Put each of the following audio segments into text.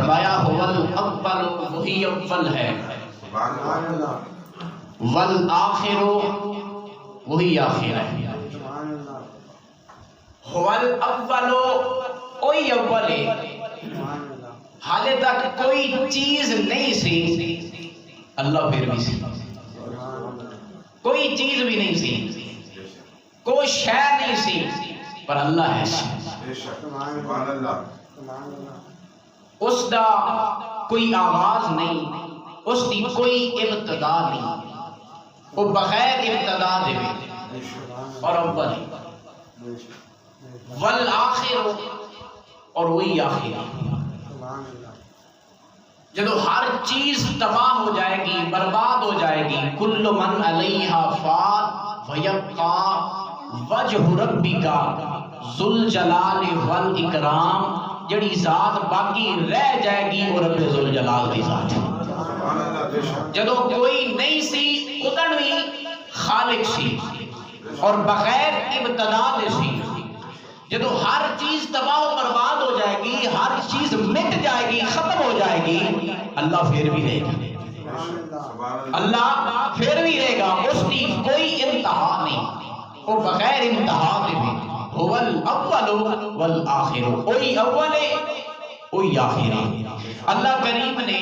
فرمایا هو الاول، وہی اول ہے، والآخر، وہی آخر ہے۔ هو الاول، وہی اول ہے، حالے تک کوئی چیز نہیں سی، اللہ پھر بھی سی، کوئی چیز بھی نہیں سی، کوئی شے نہیں سی، پر اللہ ہے۔ اس دا کوئی آغاز نہیں، اس دی کوئی ابتدا نہیں، وہ بغیر ابتدا دے اور اول ہے، والآخر، اور وہی آخر ہے۔ جدو ہر چیز تباہ ہو جائے گی، برباد ہو جائے گی، کل من علیہا فان ویبقی وجہ ربک ذو الجلال والاکرام، جڑی ذات باقی رہ جائے گی وہ رب ذو الجلال کی ذات ہے۔ جدو کوئی نہیں سی ادن بھی خالق سی، اور بغیر ابتدا دے سی۔ جدو ہر چیز تباہ و برباد ہو جائے گی، ہر چیز مٹ جائے گی، ختم ہو جائے گی، اللہ پھر بھی رہے گا، اللہ پھر بھی رہے گا، اس کی کوئی انتہا نہیں، وہ بغیر انتہا دے بھی۔ هو الاول والآخر، وہی اول ہے، وہی آخر ہے۔ اللہ کریم نے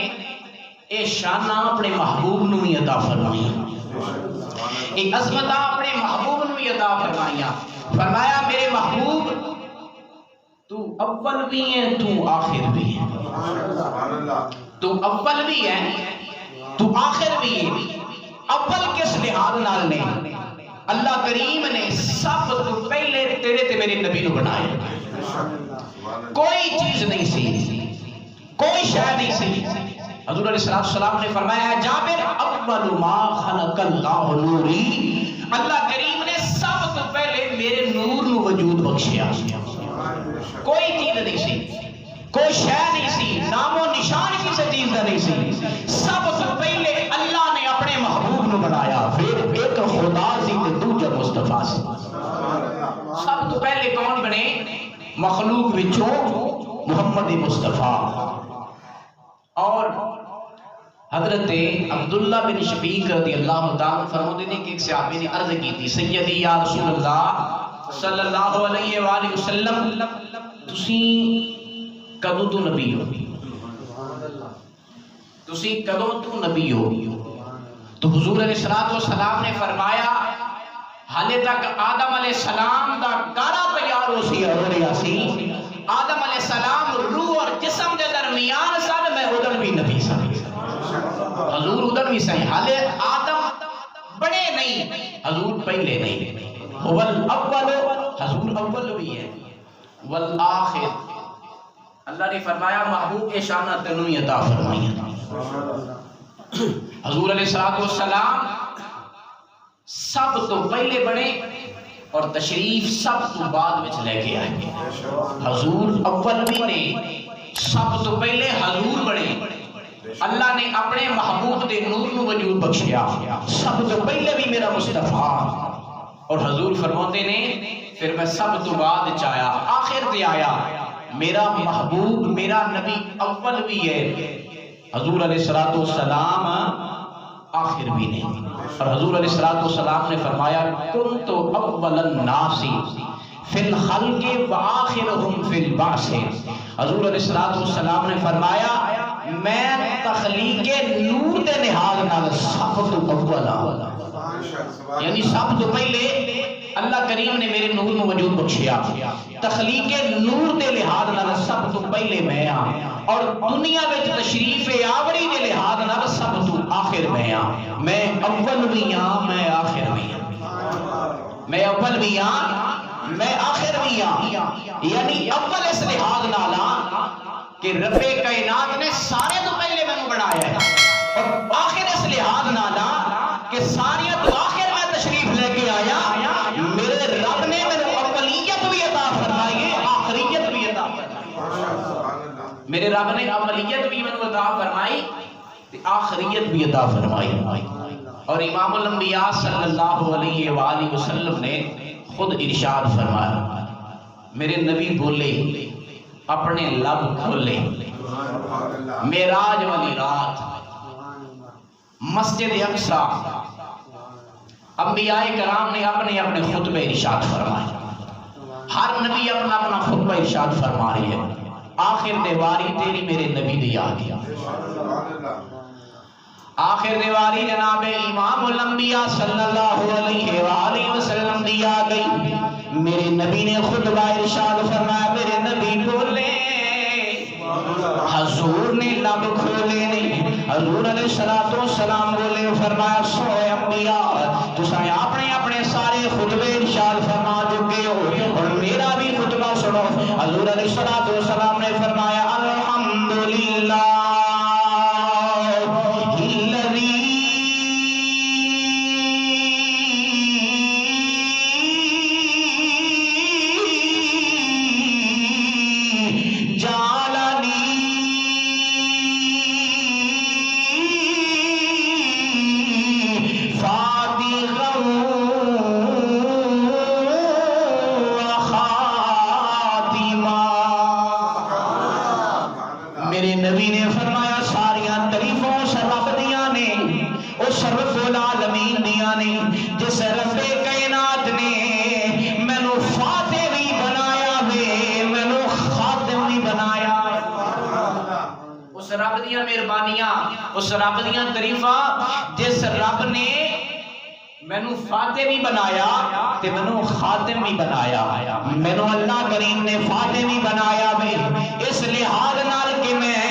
اے شانہ اپنے محبوب نو ہی عطا فرمائی، اے عظمتہ اپنے محبوب نو ہی عطا فرمائیاں۔ فرمایا میرے محبوب تو اول بھی ہے، تو آخر بھی ہے، تو اول بھی ہے، تو آخر بھی ہے۔ اول کس لحاظ نال نے؟ اللہ کریم نے سب تو پہلے تیرے تے میرے نبی نو بنایا، کوئی چیز نہیں سی، کوئی شے نہیں سی۔ حضور علیہ السلام نے فرمایا جابر اول ما خلق اللہ نوری، اللہ کریم نے سب تو پہلے میرے نور نو وجود بخشیا، کوئی چیز نہیں سی، کوئی شے نہیں سی، نام و نشان کسی چیز کا نہیں سی۔ سب تو پہلے اللہ نے اپنے محبوب نو بنایا، پھر ایک خدا سی تے دوجا مصطفیٰ سی۔ سب تو پہلے کون بنے؟ مخلوق وچوں محمد مصطفیٰ۔ اور حضرت عبداللہ بن شفیق رضی اللہ تعالیٰ فرماتے ہیں کہ ایک صحابی نے عرض کی تھی، سیدی یا رسول اللہ صلی اللہ علیہ وآلہ وسلم، تسی کدوں تو نبی ہو، تسی کدوں تو نبی ہو؟ تو حضور علیہ السلام نے فرمایا حالے تک آدم علیہ السلام دا کارا تیار ہو سی ہو رہا سی، آدم علیہ السلام روح اور جسم دے درمیان سن، میں ادن بھی نبی سن، حضور ادن بھی سن، حالے آدم بڑے نہیں، حضور پہلے نہیں۔ هو الاول، حضور اول بھی ہے، والآخر، اللہ نے فرمایا محبوب کے شانہ تنوی عطا فرمائی۔ حضور علیہ السلام سب تو پہلے بنے اور تشریف سب تو بعد وچ لے کے آئے۔ حضور اول بھی نے، سب تو پہلے حضور بنے، اللہ نے اپنے محبوب دے نور نو وجود بخشیا، سب تو پہلے بھی میرا مصطفیٰ، اور حضور فرماتے نے پھر میں سب تو بعد چاہیا، آخر تے آیا، میرا محبوب میرا نبی اول بھی ہے، حضور علیہ السلام آخر بھی نہیں۔ اور حضور علیہ السلام نے فرمایا کنت اول الناس فی الخلق وآخرهم فی البعث، حضور علیہ السلام نے فرمایا میں تخلیق نور دے لحاظ نال سب تو اول ہوں، یعنی سب تو پہلے اللہ کریم نے میرے نور میں وجود بخشیا، تخلیق نور دے لحاظ نال سب تو پہلے میں ہاں، اور دنیا میں تشریف آوری دے لحاظ نال سب تو آخر میں ہاں، میں اول بھی ہاں، میں آخر بھی ہاں، میں اول بھی ہاں، میں آخر بھی ہاں، یعنی اول اس لحاظ نالا کہ رب کائنات نے سارے تو پہلے میں نے بنایا ہے، اور آخر اس لحاظ نالا کہ ساری تو آخر میں تشریف لے کے آیا، میرے رب نے میرے اولیت بھی عطا فرمائی ہے، آخریت بھی عطا فرمائی، میرے رب نے اولیت بھی میں نے عطا فرمائی، آخریت بھی عطا فرمائی۔ اور امام الانبیاء صلی اللہ علیہ وآلہ وسلم نے خود ارشاد فرمایا، میرے نبی بولے اپنے لب کھولے معراج والی رات مسجد اقصی انبیاء کرام نے اپنے اپنے خطبے ارشاد فرمائے. ہر نبی اپنا اپنا خطبہ ارشاد فرما رہی ہے. آخر دیواری تیری میرے نبی دی آ گیا. آخر دیواری جناب امام الانبیاء صلی اللہ علیہ وآلہ وسلم دی آ گئی. میرے نبی نے خطبہ ارشاد فرمایا. میرے نبی بولے حضور نے لب کھولے نہیں. حضور علیہ السلام بولے فرمایا سوئے انبیاء تسائیں اپنے اپنے سارے خطبے ارشاد فرما چکے ہو اور میرا بھی خطبہ سنو. حضور علیہ السلام نے فرمایا الحمدللہ اس رب دیاں تعریفاں جس رب نے مینوں فاتح بھی بنایا تے مینوں خاتم بھی بنایا. مینوں اللہ کریم نے فاتح بھی بنایا وے اس لحاظ نال کہ میں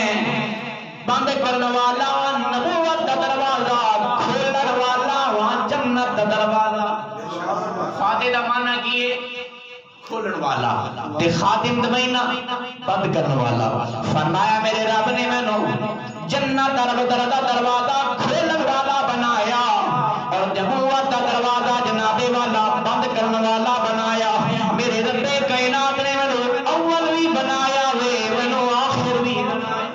بند کرن والا نبوت دا دروازہ کھولن والا ہاں جنت دا دروازہ. فاتح دا معنی کی ہے کھولن والا تے خاتم دا معنی بند کرن والا. فرمایا میرے رب نے مینوں جنت دا دروازہ کھولن والا بنایا اور نبوت دا دروازہ جناب والا بند کرنے والا بنایا. میرے رب کائنات نے مینوں اول بھی بنایا وے مینوں آخر بھی بنایا.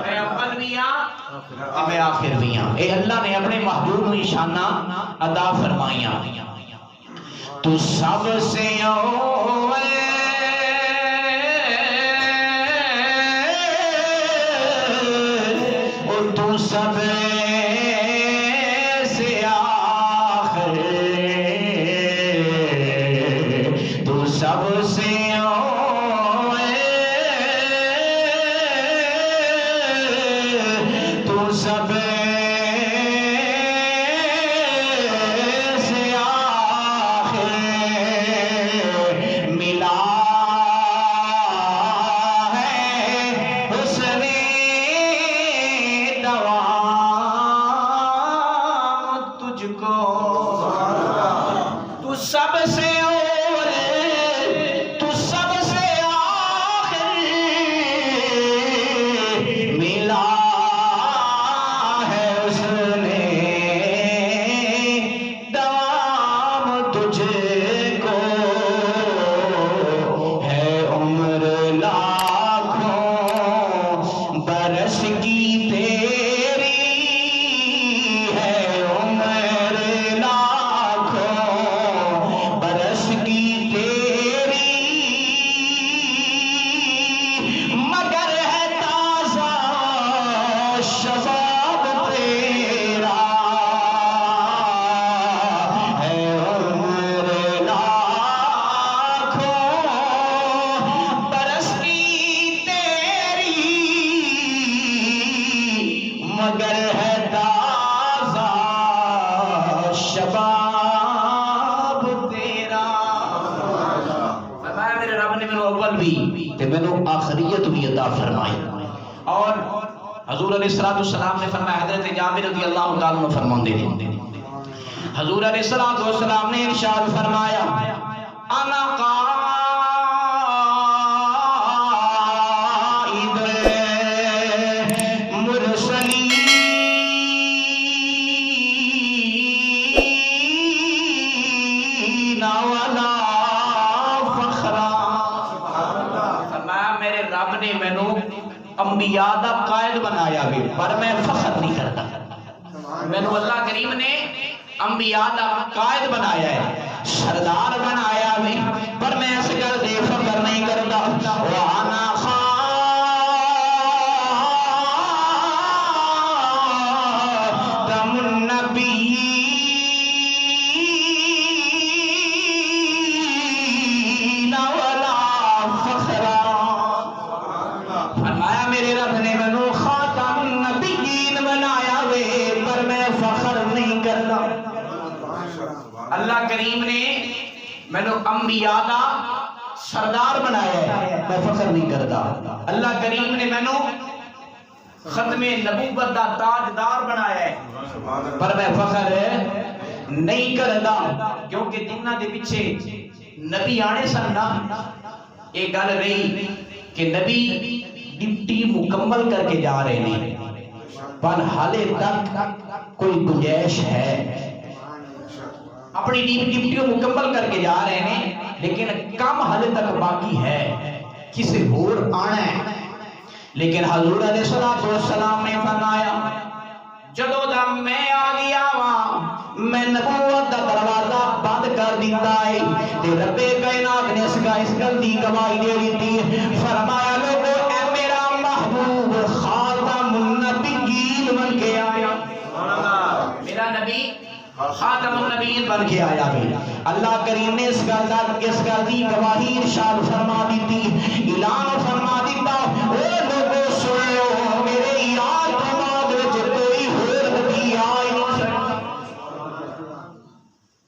میں اول بھی ہاں میں آخر بھی ہاں. اے اللہ نے اپنے محبوب کو نشانہ عطا فرمائیاں. تو سب سے اول سب سے آخر تو سب سے اول تو سب سے آخر ملا ہے اس نے تو سب سے اول تو سب سے آخر ملا ہے اس نے دوام تجھ کو ہے عمر لاکھوں برس کی تیری ہے عمر برس کی تیری مگر ہے تازہ شباب تیرا ہے عمر لاکھوں برس کی تیری مگر ہے تازہ شباب. میں نے آخریت بھی عطا فرمائی. اور حضور علیہ السلام نے فرمایا حضرت جابر رضی اللہ تعالیٰ عنہ فرماندے ہیں حضور علیہ السلام نے ارشاد فرمایا انا قائد مرسلین ولا رب نے مینوں انبیاء دا قائد بنایا بھی پر میں فخر نہیں کرتا. مینوں اللہ کریم نے انبیاء دا قائد بنایا ہے سردار بنایا بھی پر میں اس گل دے فخر نہیں کرتا. وانا فرمایا میرے رب نے مینو خاتم النبیین بنایا وے پر میں فخر نہیں کرتا. اللہ کریم نے مینو انبیاء دا سردار بنایا ہے میں فخر نہیں کرتا. اللہ کریم نے مینو ختم نبوت دا تاجدار بنایا ہے پر میں فخر نہیں کرتا. کیونکہ جنہ دے پیچھے نبی آنے سن نا یہ گل رہی کہ نبی ڈپٹی مکمل کر کے جا رہے ہیں پر حالے تک کوئی گنجائش ہے. اپنی ڈپٹیوں مکمل کر کے جا رہے ہیں لیکن کم حالے تک باقی ہے کسی اور آنا ہے. لیکن حضور علیہ السلام نے فرمایا جدو دا میں آ گیا وہاں میں نبوت دا دروازہ بند کر دیتا ہے تے رب کائنات نے اس گل دی گواہی دے دیتی. فرمایا لوگو اے میرا محبوب خاتم النبیین بن کے آیا. میرا نبی خاتم النبیین بن کے آیا بھی. اللہ کریم نے اس گل دی گواہی ارشاد فرما دیتی اعلان فرما دیتا اے لوگو سنو میرے ایران تو بعد وچ کوئی ہور نبی آئے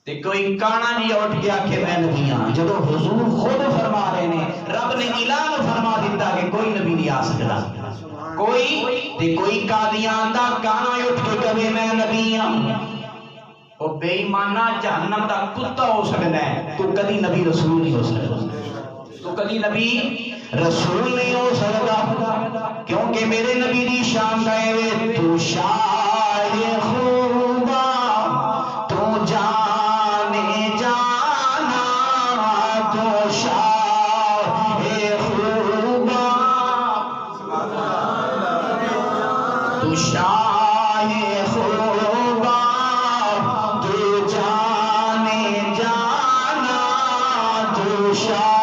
تے کوئی کانا نہیں اٹھ گیا کہ میں نبی ہاں. جب حضور خود فرما رہے ہیں رب نے اعلان فرما دیتا کہ کوئی نبی نہیں آ سکتا. کوئی قادیان دا کانا اٹھ کے کہے میں نبی ہاں وہ بے ایمانہ جہنم دا کتا ہو سکتا ہے. تو کدی نبی رسول نہیں ہو سکتا. تو کدی نبی رسول نہیں ہو سکتا کیونکہ میرے نبی دی شان ہے تو شاہ خوبا تو جانے جانا تو شاہ خوبا تو شاہ خوبا تو جانے جانا تو شاہ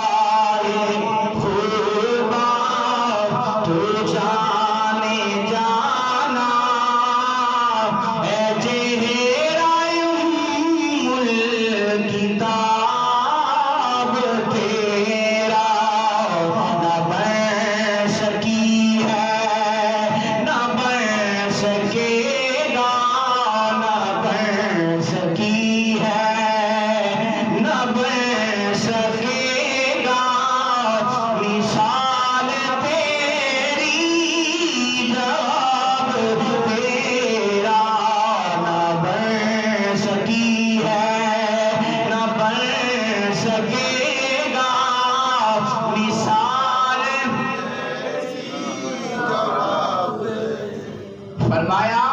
فرمایا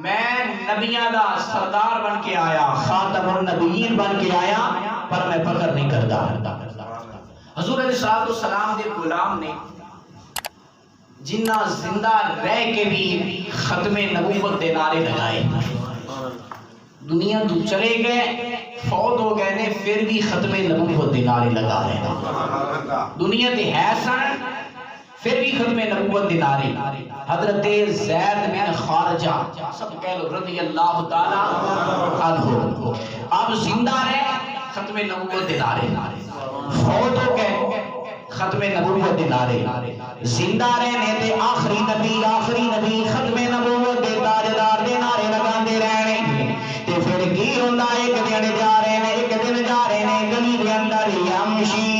میں نبیوں دا سردار بن کے آیا خاتم النبیین بن کے آیا پر میں فخر نہیں کرتا. حضور علیہ السلام دے غلام نے جنہ زندہ رہ کے بھی ختم نبوت دے نعرے لگائے. دنیا تو چلے گئے فوت ہو گئے نے پھر بھی ختم نبوت دے نعرے لگا رہے ہیں. دنیا تے ہے سن پھر بھی ختم نبوت دے نعرے. حضرت زید بن خارجہ سب کہہ لو رضی اللہ تعالی عنہ اب زندہ رہے ختم نبوت دے نعرے. فوت ہو گئے ختم نبوت دے نعرے. زندہ رہنے تے آخری نبی ختم نبوت دے تاجدار دے نعرے لگاندے رہنے. تے پھر کی ہوندا ایک دن جا رہے نے گلی دے اندر یمشی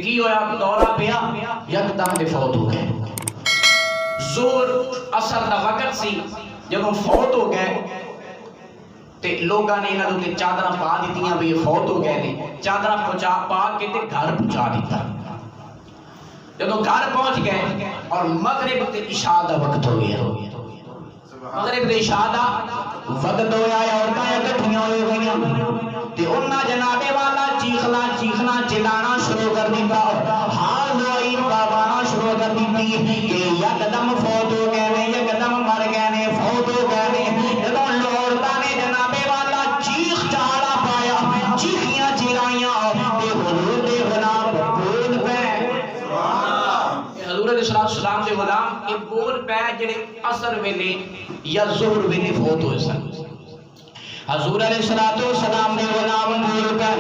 کی ہویا دورہ پیا یکدم دے فوت ہو گئے. زور اثر دا وقت سی جب فوت ہو گئے تے لوگاں نے انہاں دے چادراں پا دتیاں بھی فوت ہو گئے نے. چادراں پہنچا پا کے تے گھر پہنچا دیتا. جب گھر پہنچ گئے اور مغرب تے عشاء دا وقت ہو گیا. مغرب تے عشاء دا وقت ہویا عورتاں اکٹھیاں ہوئی گئیاں تے انہاں جنابے والا چیخنا چلانا شروع کر دیتا. حال ہوئی پاوانا شروع کر دیتی کہ یکدم فوت ہو گئے نے یکدم مر گئے نے فوت ہو گئے نے. جدوں عورتاں نے جنابے والا چیخ چہارا پایا چیخیاں چلائیاں تے حضور دے غلام السلام دے غلام ایک بول پہ جڑے عصر ویلے یا ظہر ویلے فوت ہوئے سن حضور علیہ السلام دے غلام بول پہ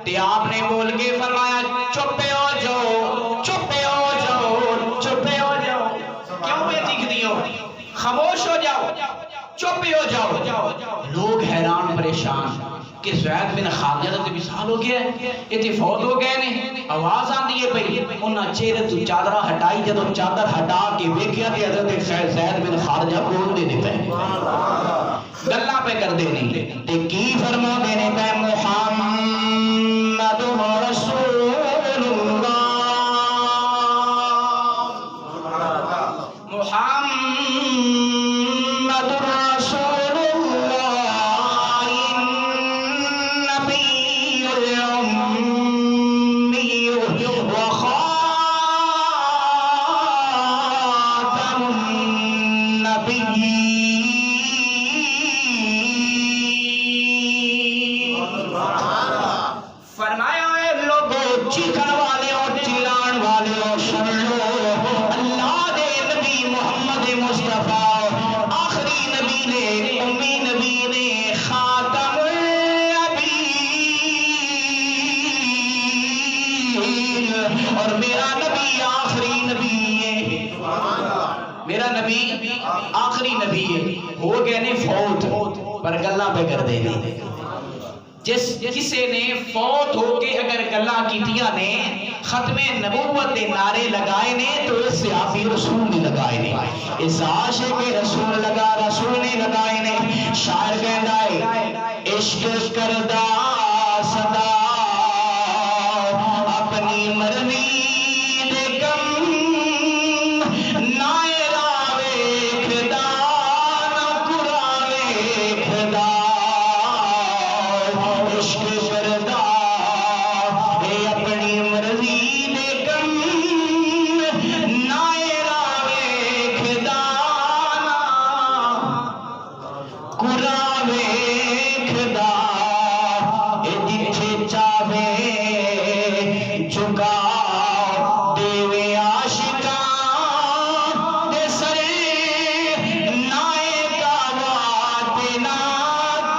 تے آپ نے بول کے فرمایا چپے ہو جاؤ چپے ہو جاؤ چپے ہو جاؤ کیوں بے دکھ دیو خاموش ہو جاؤ چپے ہو جاؤ لوگ حیران پریشان کہ زید بن خالد تے وصال ہو گیا ہے یہ تے فوت ہو گئے نے آواز آندی ہے پئی انہاں چہرے تو چادر ہٹائی جدوں چادر ہٹا کے ویکھیا تے حضرت زید بن خالد بول دے نے پے گلاں پہ کر دے نے تے کی فرما دے نے پے محمد رسول اللہ محمد رسول اللہ النبی الأمی وخاتم النبیین فرمایا اے لوگوں چیخن والے اور چلان والے اور سن لو اللہ دے نبی محمد مصطفیٰ آخری نبی نے امی نبی نے خاتم النبیین اور میرا نبی آخری نبی ہے میرا نبی آخری نبی ہے ہو گئے نے فوت پر گلاں پہ کر دے نہیں جس کسے نے فوت ہو کے اگر گلاں کیتیاں نے ختم نبوت دے نعرے لگائے نے تو اس سے آفی رسول نے لگائے نے اس عاشق رسول لگا رسول نے لگائے نے شاعر کہندا ہے عشق کردہ صدا اپنی مرضی دے کم نائے راوے خدا نہ قراوے خدا عشق کردہ اے اپنی مرضی دے کم نائے راوے خدا نہ قراوے خدا اے جتھے چاہے جھکا دیوے عاشقاں دے سرے نائے کعبہ تے نہ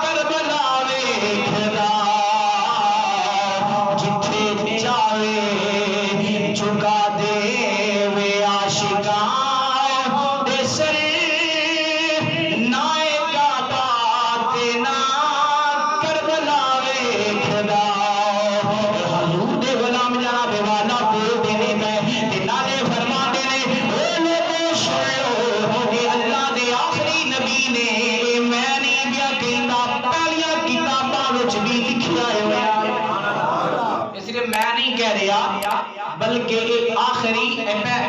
کربلا ویکھدا جتھے چاہے جھکا دیوے عاشقاں دے سرے نائے کعبہ تے نہ کربلا ویکھدا حضور دے غلام جناب والا بول دینے میں تے نالے فرما دینے اے لوگوں سنو اے اللہ دے آخری نبی نے میں نہیں بیا کہندا پہلیاں کتاباں وچ بھی لکھیا ہویا ہے اس لیے میں نہیں کہہ رہا بلکہ ایک آخری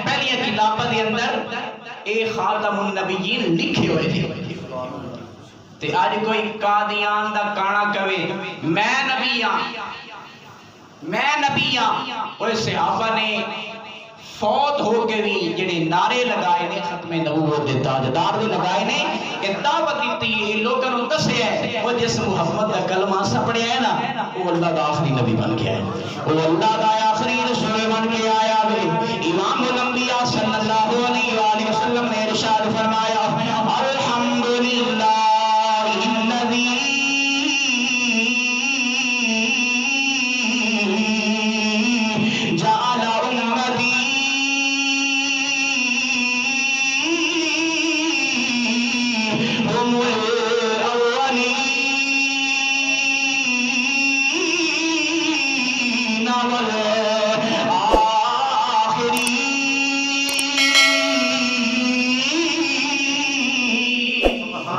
پہلیاں کتاباں دے اندر اے خاتم النبیین لکھے ہوئے تھے تے آج کوئی قادیان دا کانا کہے میں نبی ہاں میں نبی ہاں وہ صحابہ نے فوت ہو کے بھی جڑے نعرے لگائے نے ختم نبوت دے تاجدار دے لگائے نے کہ دعوت دیتی ہے لوگوں نے دسیا ہے وہ جس محمد دا کلمہ سپڑیا ہے نا وہ اللہ دا آخری نبی بن گیا ہے وہ اللہ دا آخری رسول بن کے آیا ہے امام الانبیاء صلی اللہ علیہ وآلہ وسلم نے ارشاد فرمایا الحمدللہ الذی جعل امتی هم الاولین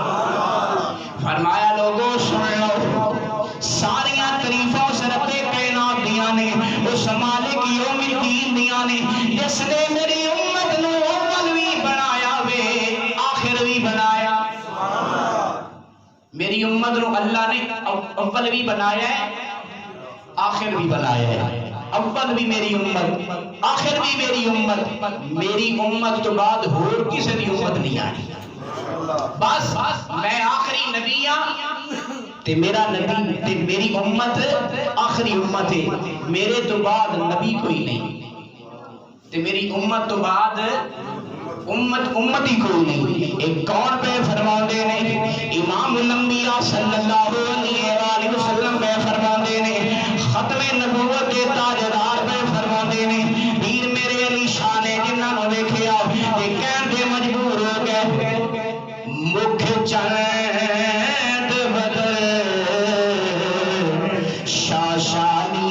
والآخرین فرمایا لوگوں سن لو ساریاں تعریفاں اس رب کائنات دیاں نے اس مالک یوم الدین دیاں نے جس نے میری امت نو اول بھی بنایا وے آخر بھی بنایا میری امت نو اللہ نے اول بھی بنایا ہے آخر بھی بنایا ہے اول بھی میری امت آخر بھی میری امت تو بعد اور کسی دی امت نہیں آنی بس میں آخری نبی ہاں تے میرا نبی تے میری امت آخری امت ہے میرے تو بعد نبی کوئی نہیں تے میری امت تو بعد امتی کوئی نہیں. ایک کون پہ فرماندے نے امام الانبیاء صلی اللہ علیہ وآلہ وسلم پہ فرماندے نے ختم نبوت دے تاجدار پہ فرماندے نے پیر میرے علی شاہ نے جنہاں نو ویکھیا تے کہن دے مجبور ہو گئے مکھ چند بدر شاشانی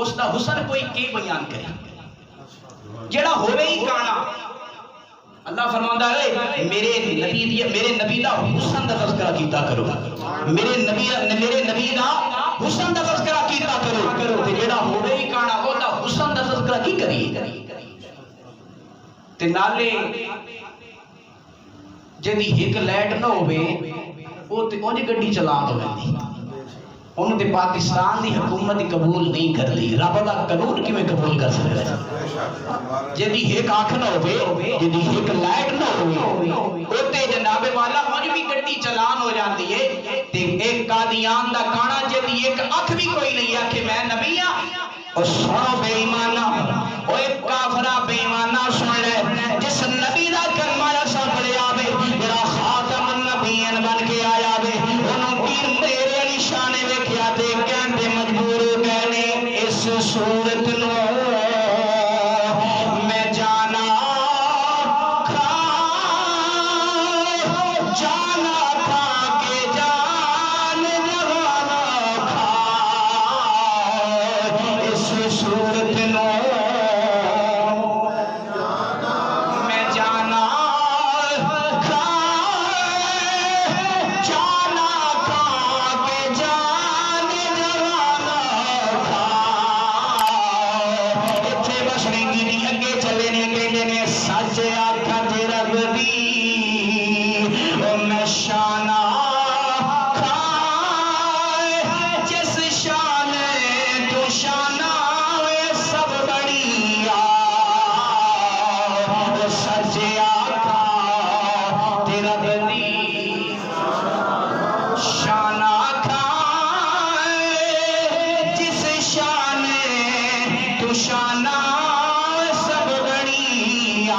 اس دا حسن کوئی کی بیان کرے جڑا ہوئے ہی کانا. اللہ فرماتا ہے میرے نبی دا حسن دا تذکرہ کیتا کرو میرے نبی دا حسن دا تذکرہ کیتا کرو تے جڑا ہوئے ہی کانا وہ دا حسن دا تذکرہ کی کریے تے نالے جدی ایک لائٹ نہ ہوئے وہ تے اونج گڈی چلا دو ویندی انہوں نے پاکستان دی حکومت قبول نہیں کر لی. رب دا قانون کیویں قبول کر سکے جدی ایک آنکھ نہ ہوئے جدی ایک لائٹ نہ ہوئے اوتے جناب والا مجھ بھی گڈی چلان ہو جاتی ہے تے ایک قادیان دا کانا جدی ایک آنکھ بھی کوئی نہیں ہے کہ میں نبی ہاں اور سنو بے ایمانہ او ایک کافرہ بے ایمانہ سن لے جس نبی دا کلمہ ایسا پڑے آوے میرا خاتم النبیین بن کے آیا وے انہوں پیر میرے علی شاہ نے ویکھیا تے کہندے مجبور کہنے اس صورت نو میں جانا کھا کے جان جوانا کھا اس صورت نو شانہ سب گڑیا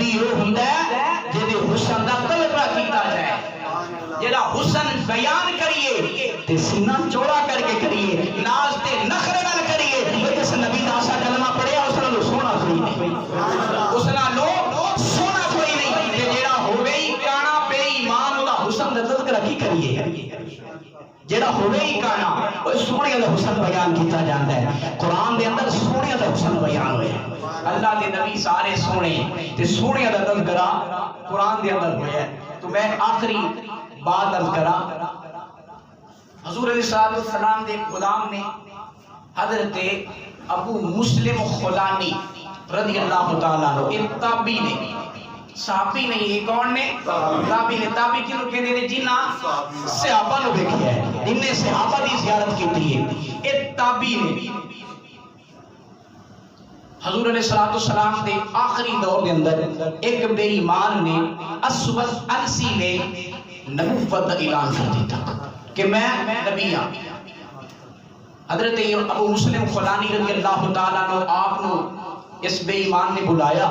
نبی وہ ہوندا ہے جے حسن دا طلبہ کیتا جائے جڑا حسن بیان کریے تے سینہ چوڑا کر کے کریے ناز تے نخرے نال کریے جس نبی دا سا کلمہ پڑھیا اس نال سونا کوئی نہیں اس نال سونا کوئی نہیں تے جڑا ہوے ہی کانا بے ایمان دا حسن دا تذکرہ کی کریے جڑا ہوے ہی کانا وہ سونے دا حسن بیان کیتا جاندا ہے قرآن دے اندر سونے دا حسن بیان ہویا اللہ دے نبی سارے سونے تے سونے دا تذکرہ قرآن دے اندر ہویا ہے تو میں آخری بات عرض کرا حضور علیہ السلام دے غلام نے حضرت ابو مسلم خولانی رضی اللہ تعالیٰ عنہ ایک تابعی نے صحابی نہیں یہ کون نے تابعی نے تابعی کیوں کہتے ہیں جنہ صحابہ نے دیکھا ہے جن نے صحابہ دی زیارت کی تھی ایک تابعی نے حضور علیہ السلام دے آخری دور دے اندر ایک بے ایمان نے اسود انسی نے نبوت اعلان کر دیتا کہ میں نبی ہوں حضرت ابو مسلم خولانی رضی اللہ تعالیٰ عنہ آپ نے اس بے ایمان نے بلایا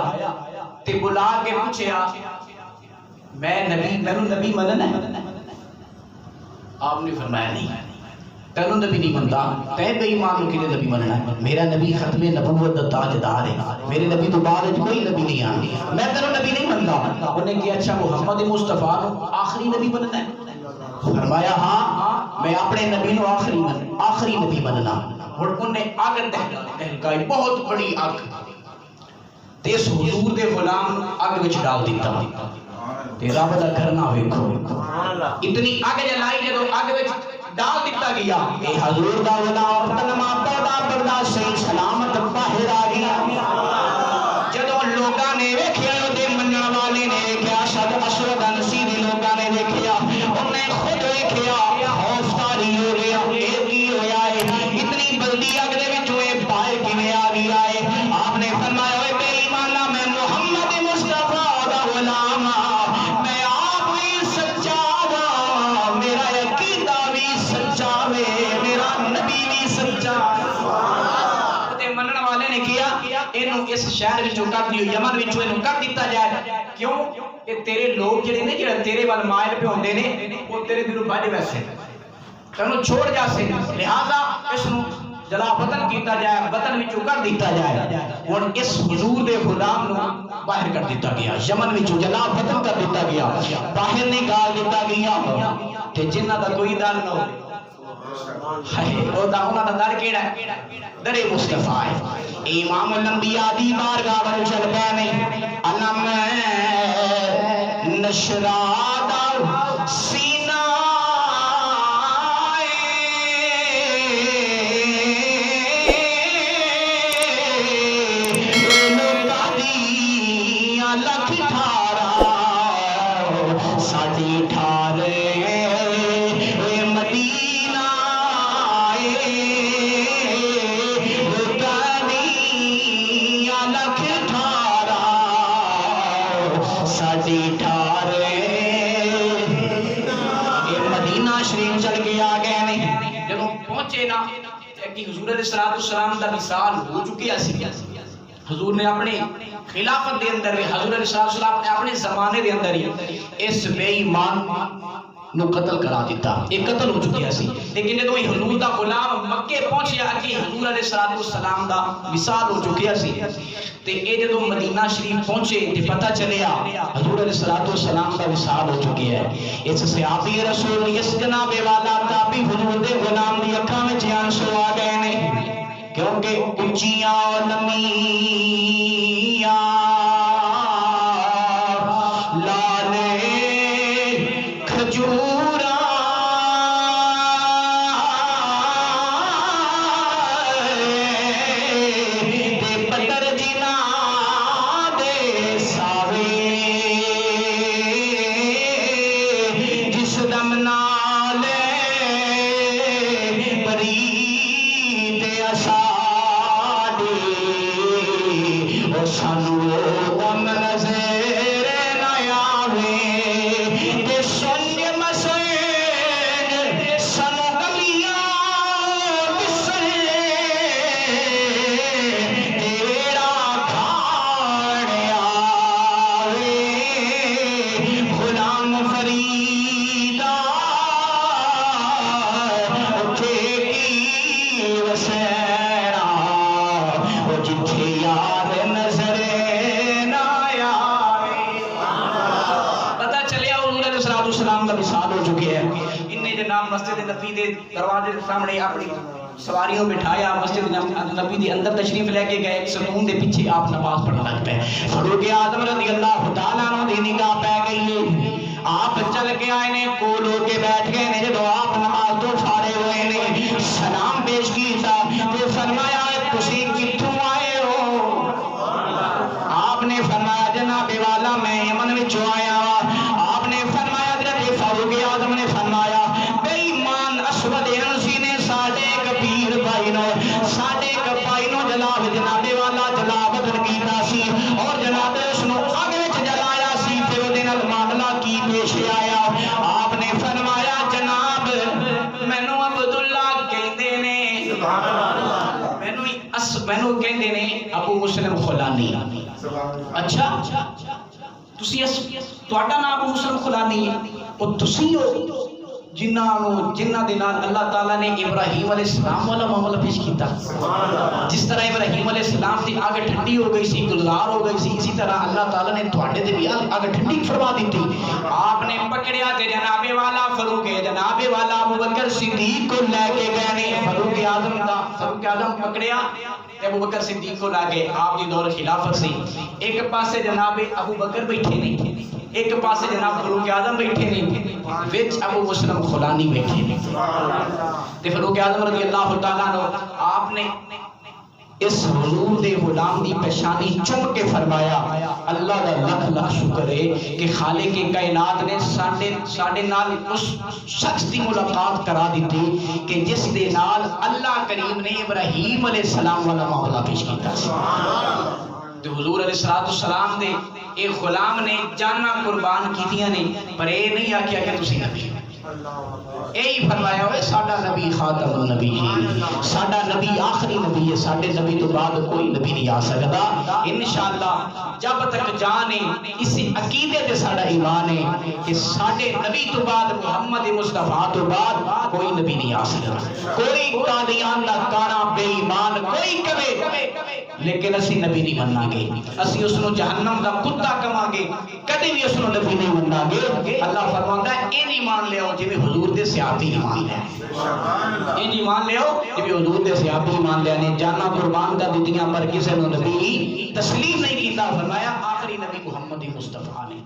تے بلا کے پوچھیا میں نبی مننا ہے آپ نے فرمایا نہیں تینوں نبی نہیں منتا تے بے ایمان کے نبی مننا ہے میرا نبی ختم نبوت دا تاجدار ہے میرے نبی تو بعد کوئی نبی نہیں آنا میں تینوں نبی نہیں منتا انہوں نے کہا اچھا محمد مصطفیٰ آخری نبی مننا ہے فرمایا ہاں میں اپنے نبی نو آخری نبی مننا اور انہیں آگ دہلکائی بہت بڑی آگ تے اس حضور دے غلام آگ وچ ڈال دیتا تے رب دا کرنا ویکھو اتنی آگ جلائی جدو آگ وچ ڈال دیتا گیا اے حضور دا غلام کلمہ پڑھدا پڑھدا صحیح سلامت باہر آ گیا جدو لوگاں نے ویکھیا تے منن والے نے ویکھیا شد اسود انسی دے لوگاں نے ویکھیا انہیں خود ویکھیا خوف طاری ہو گیا اے کی ہویا ہے اتنی بلدی اگ دے وچوں اے باہر کیویں آ گیا ہے آپ نے فرمایا اے بے ایماناں میں محمد مصطفیٰ دا غلام میں آپ بھی سچا ہاں میرا عقیدہ بھی سچا ہے میرا نبی بھی سچا تے منن والے نے کیا اینو اس شہر وچوں کر دیو یمن وچوں اینو کر دیتا جائے کیوں کہ تیرے لوگ جڑے نے جڑا تیرے وال مائل پہ ہوندے نے وہ تیرے دلوں بھاج ویسے تینوں چھوڑ جاسے لہذا اس نو جلا وطن کیتا جائے وطن وچوں کر دیتا جائے ہن اس حضور دے غلام نو باہر کر دیتا گیا یمن وچوں جلا وطن کر دیتا گیا باہر نکال دیتا گیا تے جنہ دا کوئی در نہ ہو ہائے او دا انہاں دا در کیڑا ہے در مصطفیٰ ہے امام الانبیاء دی بارگاہ ول چل پے نے علم نشرا سینہ لکھ ٹھارا ساڈی ٹھارے مدینہ لکھ ٹھارا ساڈی ٹھارے مدینہ شریف چل کے آ گئے نے جب پہنچے نا کہ حضور علیہ السلام دا وصال ہو چکیا سی حضور نے اپنے خلافت دے اندر بھی حضور علیہ السلام نے اپنے زمانے دے اندر ہی اس بے ایمان نو قتل کرا دیتا ایک قتل ہو چکیا سی لیکن جدوں حضور دا غلام مکے پہنچیا کہ حضور علیہ السلام دا وصال ہو چکیا سی تے اے جدوں مدینہ شریف پہنچے تے پتہ چلیا حضور علیہ السلام دا وصال ہو چکیا ہے اس صحابی رسول اس جناب والا تابعی حضور دے غلام دی اکھاں وچ آنسو آ گئے نے کیونکہ اونچیاں نمیاں لالے کھجوراں تے پتر جناں دے ساوے جس دم نالے پری سانو دم نظر نہ آوے تے سنج مسجد سانو گلیاں دسے تیرا کھاڑ نبی دے دروازے کے سامنے اپنی سواریوں بٹھایا، مسجد نبی دے اندر تشریف لے کے گئے، ایک ستون دے پیچھے آپ نماز پڑھنا لگ پے۔ فاروق اعظم رضی اللہ تعالیٰ عنہ دی نگاہ پہ گئی، آپ چل کے آئے نے، کول ہو کے بیٹھ گئے نے، جب آپ نماز تو فارغ ہوئے نے، سلام پیش کیتا تو فرمایا تسی کتھوں آئے ہو؟ آپ نے فرمایا جناب والا میں یمن وچوں آیا ہاں۔ آپ نے فرمایا حضرت فاروق اعظم نے فرمایا بے ایمان اسود انسی نے ساڈے کبیر بھائی نو جناب والا جلاوطن کیتا سی اور جناب اس نو اگ وچ جلایا سی، پھر اودے نال معاملہ کی پیش آیا؟ آپ نے فرمایا جناب مینوں عبداللہ کہندے نے، مینوں کہندے نے ابو مسلم خولانی۔ اچھا تہاڈا نام ابو مسلم خولانی ہے، او تسی ہو جنہ دے نال اللہ تعالیٰ نے ابراہیم علیہ السلام والا معاملہ پیش کیتا؟ جس طرح ابراہیم علیہ السلام دی آگ ٹھنڈی ہو گئی سی، گلزار ہو گئی سی، اسی طرح اللہ تعالیٰ نے تہاڈے تے بھی آگ ٹھنڈی فرما دیتی۔ آپ نے پکڑیا تے جناب والا جناب والا ابو بکر صدیق کو لے کے گئے نے، فاروق اعظم پکڑیا تے ابو بکر صدیق کو لے کے آپ دی دور خلافت سی، ایک پاسے جناب ابو بکر بیٹھے نہیں، ایک پاسے جناب فاروق اعظم بیٹھے نہیں، وچ ابو مسلم خولانی بیٹھے نے۔ تے فاروق اعظم رضی اللہ تعالیٰ عنہ آپ نے اس حضور دے غلام دی پیشانی چوم کے فرمایا اللہ دا لکھ لکھ شکر ہے کہ خالق کائنات نے ساڈے نال اس شخص دی ملاقات کرا دیتی کہ جس دے نال اللہ کریم نے ابراہیم علیہ السلام والا معاملہ پیش کیتا سی۔ تو حضور علیہ السلام دے ایک غلام نے جانا قربان کیتیاں نے، پر اے نہیں آکھیا کہ تسی نبی یہی فرمایا ہوئے ساڈا نبی خاتم النبی ہے، ساڈا نبی آخری نبی ہے، ساڈے نبی تو بعد کوئی نبی نہیں آ سکتا۔ انشاءاللہ جب تک جان ہے اس عقیدے تے ساڈا ایمان ہے کہ ساڈے نبی تو بعد محمد مصطفیٰ تو بعد کوئی نبی نہیں آ سکتا۔ کوئی قادیان دا کانا بے ایمان کوئی کبے، لیکن اسی نبی نہیں مننا گے، اسی اس نو جہنم دا کتا کما گے، کدی بھی اس نو نبی نہیں مننا گے۔ اللہ فرماندا ہے این ایمان لے آؤ جی حضور دے صحابی ایمان لے، این ایمان لے آؤ جی حضور دے صحابی ایمان لے نے، جانا قربان کر دیتیاں پر کسے نو نبی تسلیم نہیں کیتا، فرمایا آخری نبی محمد مصطفیٰ نے۔